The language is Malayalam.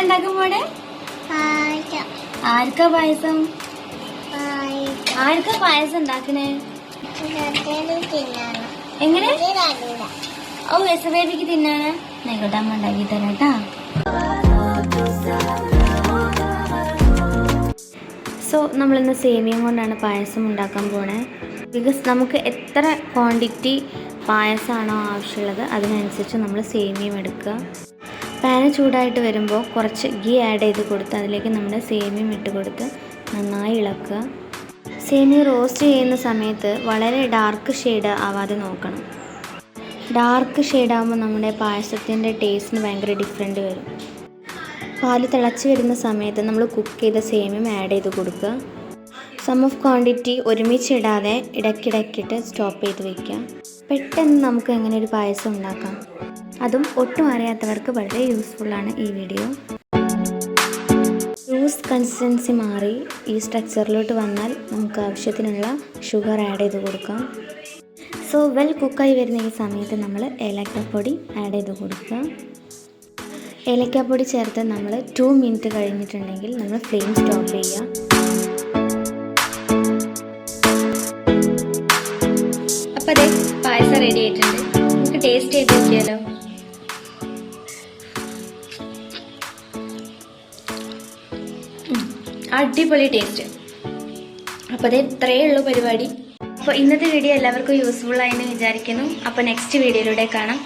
ഉണ്ടാക്കാൻ പോണേ? ആർക്കാ പായസം? ആർക്കാ പായസം ഉണ്ടാക്കണേ? എങ്ങനെ? ഓ എസ് ബേബിക്ക് തിന്നാനാ? ആയിക്കോട്ടെ, അമ്മ ഉണ്ടാക്കി തരാം കേട്ടാ. സോ നമ്മളിന്ന് സേമിയം കൊണ്ടാണ് പായസം ഉണ്ടാക്കാൻ പോണേ. ബിക്കോസ് നമുക്ക് എത്ര ക്വാണ്ടിറ്റി പായസമാണോ ആവശ്യമുള്ളത് അതിനനുസരിച്ച് നമ്മൾ സേമിയം എടുക്കുക. പാന് ചൂടായിട്ട് വരുമ്പോൾ കുറച്ച് ഗീ ആഡ് ചെയ്ത് കൊടുത്ത് അതിലേക്ക് നമ്മുടെ സേമിയം ഇട്ട് കൊടുത്ത് നന്നായി ഇളക്കുക. സേമിയ റോസ്റ്റ് ചെയ്യുന്ന സമയത്ത് വളരെ ഡാർക്ക് ഷെയ്ഡ് ആവാതെ നോക്കണം. ഡാർക്ക് ഷെയ്ഡാകുമ്പോൾ നമ്മുടെ പായസത്തിൻ്റെ ടേസ്റ്റിന് ഭയങ്കര ഡിഫറെൻറ്റ് വരും. പാല് തിളച്ച് വരുന്ന സമയത്ത് നമ്മൾ കുക്ക് ചെയ്ത സേമിയം ആഡ് ചെയ്ത് കൊടുക്കുക. സം ഓഫ് ക്വാണ്ടിറ്റി ഒരുമിച്ച് ഇടാതെ ഇടയ്ക്കിടയ്ക്കിട്ട് സ്റ്റോപ്പ് ചെയ്ത് വയ്ക്കുക. പെട്ടെന്ന് നമുക്ക് എങ്ങനെ ഒരു പായസം ഉണ്ടാക്കാം. അതും ഒട്ടും അറിയാത്തവർക്ക് വളരെ യൂസ്ഫുള്ളാണ് ഈ വീഡിയോ. ജ്യൂസ് കൺസിസ്റ്റൻസി മാറി ഈ സ്ട്രക്ചറിലോട്ട് വന്നാൽ നമുക്ക് ആവശ്യത്തിനുള്ള ഷുഗർ ആഡ് ചെയ്ത് കൊടുക്കാം. സോ വെൽ കുക്കായി വരുന്ന ഈ സമയത്ത് നമ്മൾ ഏലക്കാപ്പൊടി ആഡ് ചെയ്ത് കൊടുക്കുക. ഏലക്കാപ്പൊടി ചേർത്ത് നമ്മൾ 2 മിനിറ്റ് കഴിഞ്ഞിട്ടുണ്ടെങ്കിൽ നമ്മൾ ഫ്ലെയിം സ്റ്റോപ്പ് ചെയ്യുക. അപ്പോൾ അതെ പായസം റെഡി ആയിട്ടുണ്ട്. നമുക്ക് ടേസ്റ്റ് ചെയ്ത് നോക്കിയാലോ. അടിപൊളി ടേസ്റ്റ്. അപ്പോൾ അതെ ഇത്രയേ ഉള്ളൂ പരിപാടി. അപ്പോൾ ഇന്നത്തെ വീഡിയോ എല്ലാവർക്കും യൂസ്ഫുൾ ആയെന്ന് വിചാരിക്കുന്നു. അപ്പോൾ നെക്സ്റ്റ് വീഡിയോയിലൂടെ കാണാം.